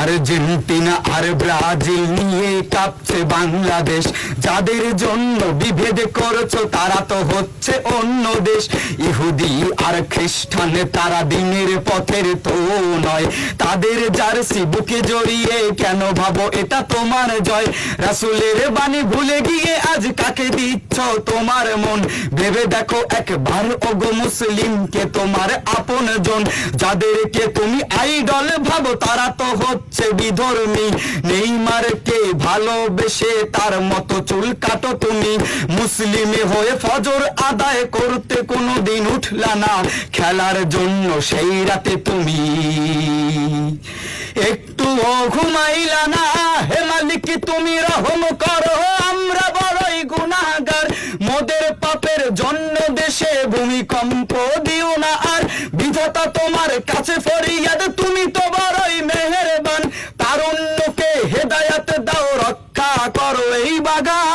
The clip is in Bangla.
আর্জেন্টিনা আর ব্রাজিল নিয়ে কাঁপছে বাংলাদেশ, যাদের জন্য বিভেদ করছো তারা তো হচ্ছে অন্য দেশ। ইহুদি আর খ্রিস্টান তারা দিনের পথের তো নয়, তাদের জার্সি বুকে জড়িয়ে কেন ভাবো এটা তোমার জয়? রাসূলের বাণী ভুলে গিয়ে আজ কাকে দিচ্ছ তোমার মন? ভেবে দেখো একবার ওগো মুসলিমকে তোমার আপন জন, যাদেরকে তুমি আইডল ভাবো তারা তো হচ্ছে বিধর্মী। নেইমারকে ভালোবেসে তার মতো চুল কাটো তুমি, মুসলিম হয়ে ফজর আদায় করতে কোনোদিন উঠলা না, খেলার জন্য সেই রাতে তুমি একটুও ঘুমাইলা না। হে মালিক তুমি রহম করো, আমরা বড়ই গুনাহগার, মোদের পাপের জন্য দেশে ভূমিকম্প দিও না আর। বিধাতা তোমার কাছে ফরিয়াদ, তুমি তো বড়ই মেহেরবান, তারুণ্যকে হেদায়াত দাও, রক্ষা করো এই বাগান।